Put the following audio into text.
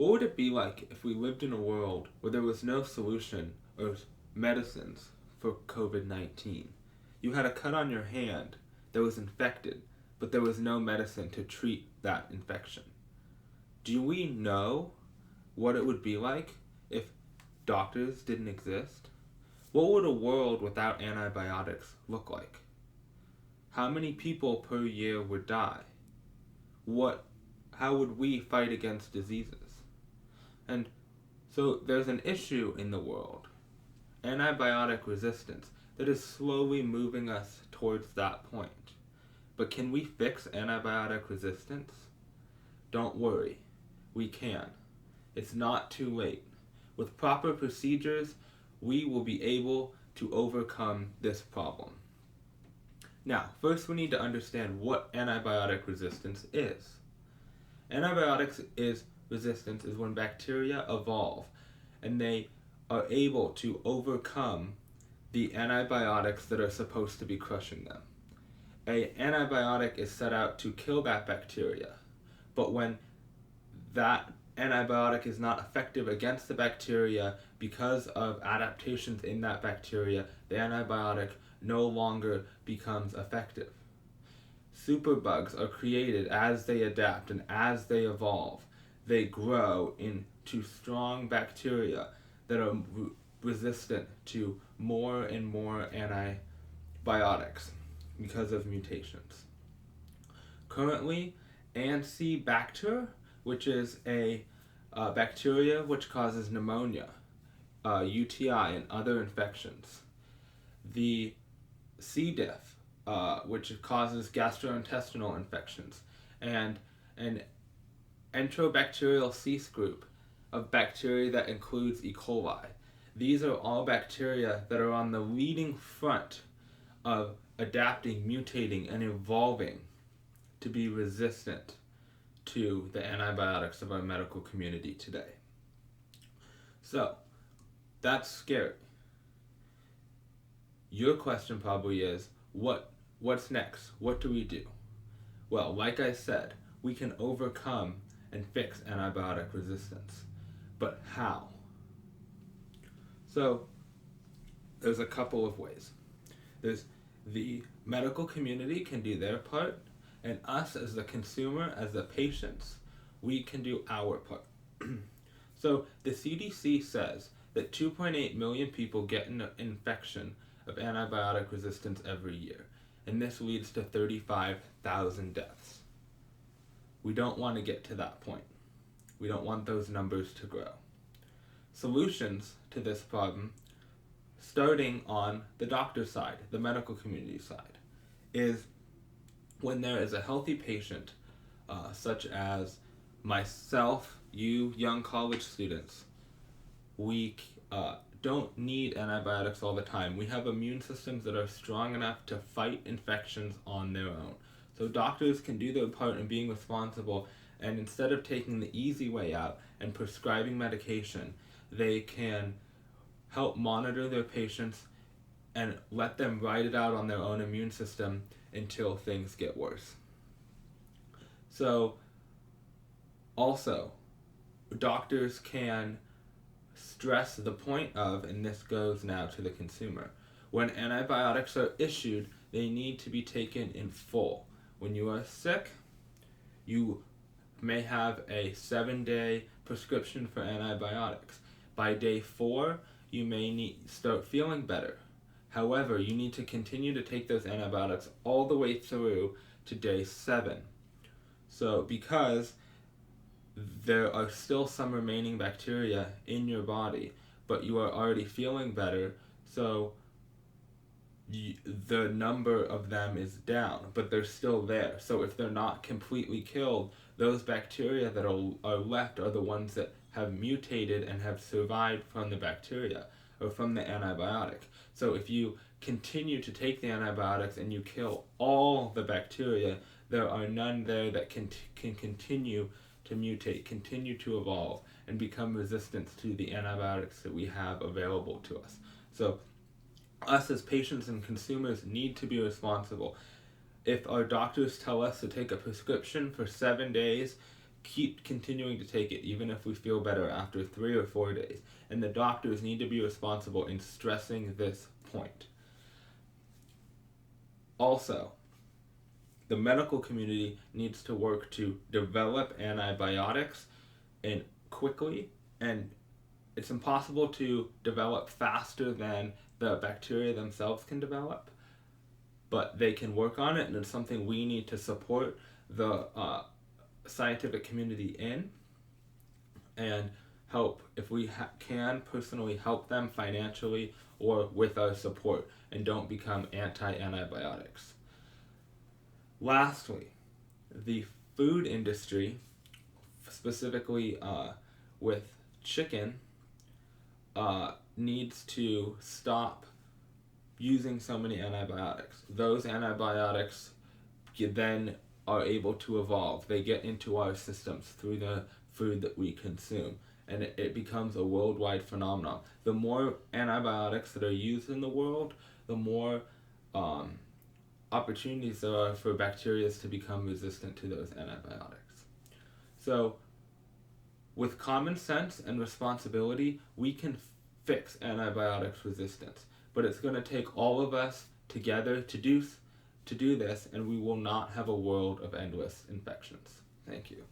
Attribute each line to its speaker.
Speaker 1: What would it be like if we lived in a world where there was no solution or medicines for COVID-19? You had a cut on your hand that was infected, but there was no medicine to treat that infection. Do we know what it would be like if doctors didn't exist? What would a world without antibiotics look like? How many people per year would die? How would we fight against diseases? And so there's an issue in the world, antibiotic resistance, that is slowly moving us towards that point. But can we fix antibiotic resistance? Don't worry, we can. It's not too late. With proper procedures, we will be able to overcome this problem. Now, first we need to understand what antibiotic resistance is. Resistance is when bacteria evolve and they are able to overcome the antibiotics that are supposed to be crushing them. An antibiotic is set out to kill that bacteria, but when that antibiotic is not effective against the bacteria because of adaptations in that bacteria, the antibiotic no longer becomes effective. Superbugs are created as they adapt and as they evolve. They grow into strong bacteria that are resistant to more and more antibiotics because of mutations. Currently, Antibacter, which is a bacteria which causes pneumonia, UTI, and other infections. The C. diff, which causes gastrointestinal infections, and an enterobacterial cyst group of bacteria that includes E. coli. These are all bacteria that are on the leading front of adapting, mutating, and evolving to be resistant to the antibiotics of our medical community today. So, that's scary. Your question probably is, what's next? What do we do? Well, like I said, we can overcome and fix antibiotic resistance. But how? So, there's a couple of ways. There's the medical community can do their part, and us as the consumer, as the patients, we can do our part. So the CDC says that 2.8 million people get an infection of antibiotic resistance every year, and this leads to 35,000 deaths. We don't want to get to that point. We don't want those numbers to grow. Solutions to this problem, starting on the doctor side, the medical community side, is when there is a healthy patient, such as myself, you young college students, we don't need antibiotics all the time. We have immune systems that are strong enough to fight infections on their own. So doctors can do their part in being responsible, and instead of taking the easy way out and prescribing medication, they can help monitor their patients and let them ride it out on their own immune system until things get worse. So, also, doctors can stress the point of, and this goes now to the consumer, when antibiotics are issued, they need to be taken in full. When you are sick, you may have a 7-day prescription for antibiotics. By day 4, you may start feeling better. However, you need to continue to take those antibiotics all the way through to day 7. So, because there are still some remaining bacteria in your body, but you are already feeling better, so the number of them is down, but they're still there. So if they're not completely killed, those bacteria that are left are the ones that have mutated and have survived from the bacteria or from the antibiotic. So if you continue to take the antibiotics and you kill all the bacteria, there are none there that can continue to mutate, continue to evolve, and become resistant to the antibiotics that we have available to us. So us as patients and consumers need to be responsible. If our doctors tell us to take a prescription for 7 days keep continuing to take it even if we feel better after 3 or 4 days. And the doctors need to be responsible in stressing this point. Also, the medical community needs to work to develop antibiotics and quickly, and it's impossible to develop faster than the bacteria themselves can develop, but they can work on it, and it's something we need to support the scientific community in, and help if we can personally help them financially or with our support, and don't become anti-antibiotics. Lastly, the food industry, specifically with chicken, needs to stop using so many antibiotics. Those antibiotics then are able to evolve. They get into our systems through the food that we consume, and it becomes a worldwide phenomenon. The more antibiotics that are used in the world, the more opportunities there are for bacteria to become resistant to those antibiotics. So, with common sense and responsibility, we can fix antibiotics resistance. But it's going to take all of us together to do this, and we will not have a world of endless infections. Thank you.